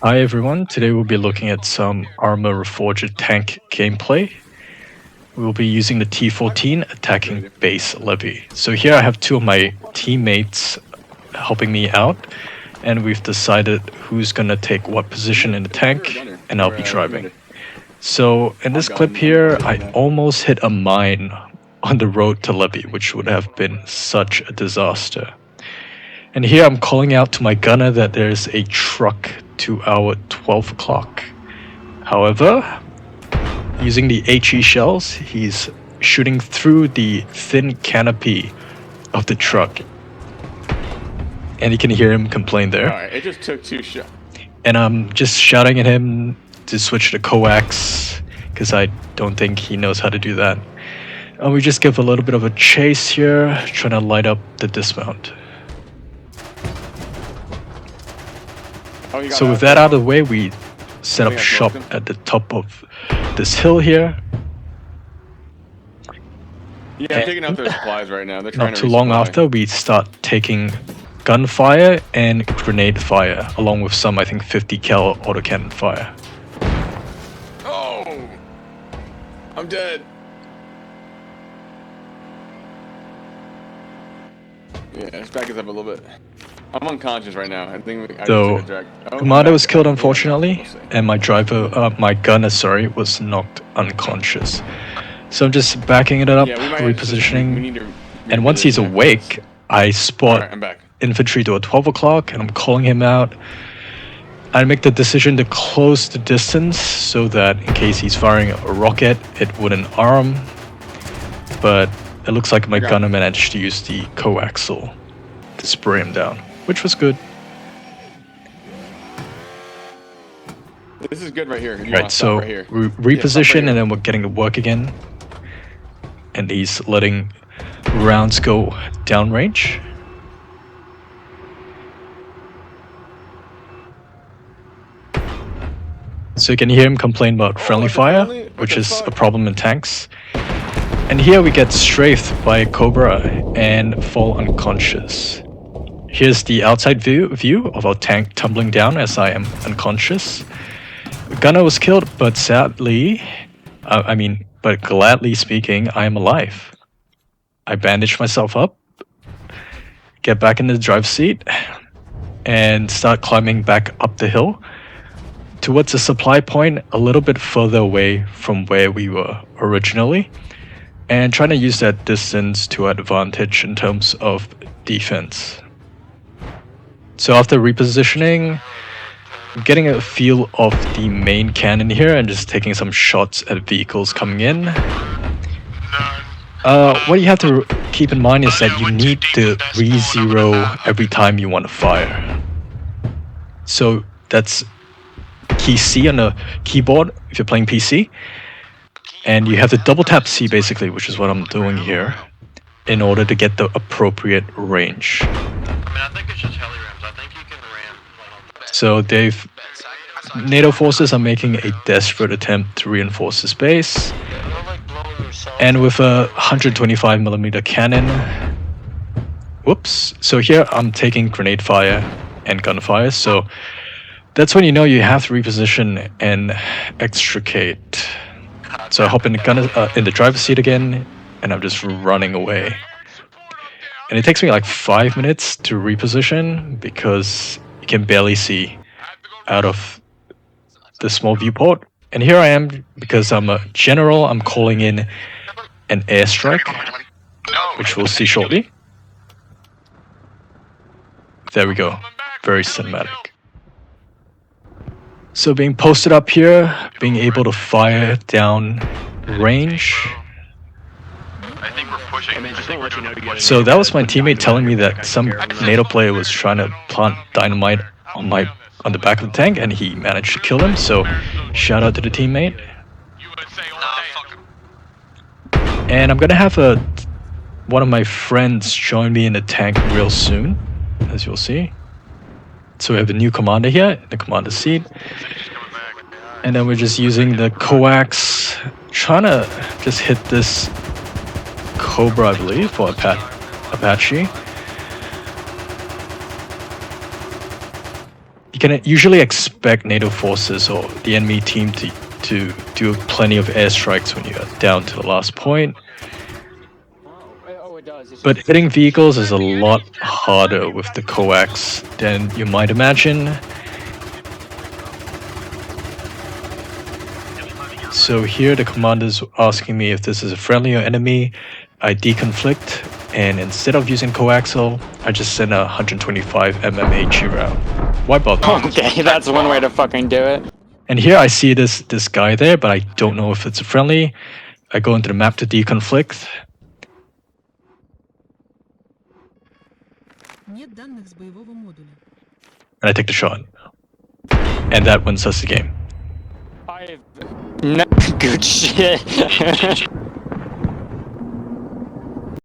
Hi everyone, today we'll be looking at some Arma Reforger tank gameplay. We'll be using the T-14 attacking base levy. So here I have two of my teammates helping me out, and we've decided who's gonna take what position in the tank, and I'll be driving. So in this clip here, I almost hit a mine on the road to levy, which would have been such a disaster. And here I'm calling out to my gunner that there's a truck to our 12 o'clock. However, using the HE shells, he's shooting through the thin canopy of the truck. And you can hear him complain there. Alright, it just took 2 shots. And I'm just shouting at him to switch to coax, because I don't think he knows how to do that. And we just give a little bit of a chase here, trying to light up the dismount. So with that out of the way, we set up shop at the top of this hill here. Yeah, I'm taking out their supplies right now. They're trying not too long after, we start taking gunfire and grenade fire, along with some, I think, 50 cal autocannon fire. Oh! I'm dead. Yeah, let's back us up a little bit. I'm unconscious right now. I think Armata was killed, unfortunately, and my gunner, was knocked unconscious. So I'm just backing it up, repositioning, and once he's awake, I spot infantry to a 12 o'clock, and I'm calling him out. I make the decision to close the distance so that in case he's firing a rocket, it wouldn't arm. But it looks like my gunner managed to use the coaxial to spray him down, which was good. This is good right here. Right, so we reposition and then we're getting to work again. And he's letting rounds go downrange. So you can hear him complain about friendly fire, which is a problem in tanks. And here we get strafed by a Cobra and fall unconscious. Here's the outside view of our tank tumbling down as I am unconscious. Gunner was killed, but sadly, but gladly speaking, I am alive. I bandage myself up, get back in the driver's seat, and start climbing back up the hill towards a supply point a little bit further away from where we were originally, and trying to use that distance to our advantage in terms of defense. So after repositioning, I'm getting a feel of the main cannon here and just taking some shots at vehicles coming in. What you have to keep in mind is that you need to re-zero every time you want to fire. So that's key C on the keyboard if you're playing PC. And you have to double tap C basically, which is what I'm doing here, in order to get the appropriate range. I think it's just heli rams. I think you can ram. So NATO forces are making a desperate attempt to reinforce this base. And with a 125mm cannon, whoops. So here I'm taking grenade fire and gunfire. So that's when you know you have to reposition and extricate. So I hop in the driver's seat again, and I'm just running away. And it takes me like 5 minutes to reposition because you can barely see out of the small viewport. And here I am, because I'm a general, I'm calling in an airstrike, which we'll see shortly. There we go. Very cinematic. So being posted up here, being able to fire down range. I think we're pushing. So that was my teammate telling me that some NATO player was trying to plant dynamite on the back of the tank, and he managed to kill him. So shout out to the teammate. And I'm gonna have one of my friends join me in the tank real soon, as you'll see. So we have a new commander here in the commander seat. And then we're just using the coax, trying to just hit this Cobra, I believe, or Apache. You can usually expect NATO forces or the enemy team to do plenty of airstrikes when you're down to the last point. Oh, it does. It's But just- hitting vehicles is a lot harder with the coax than you might imagine. So here the commander's asking me if this is a friendly or enemy. I deconflict, and instead of using coaxial, I just send a 125 HE round. Why bother? Okay, that's one way to fucking do it. And here I see this guy there, but I don't know if it's a friendly. I go into the map to deconflict. Нет данных с боевого модуля. And I take the shot. And that wins us the game. No, good shit.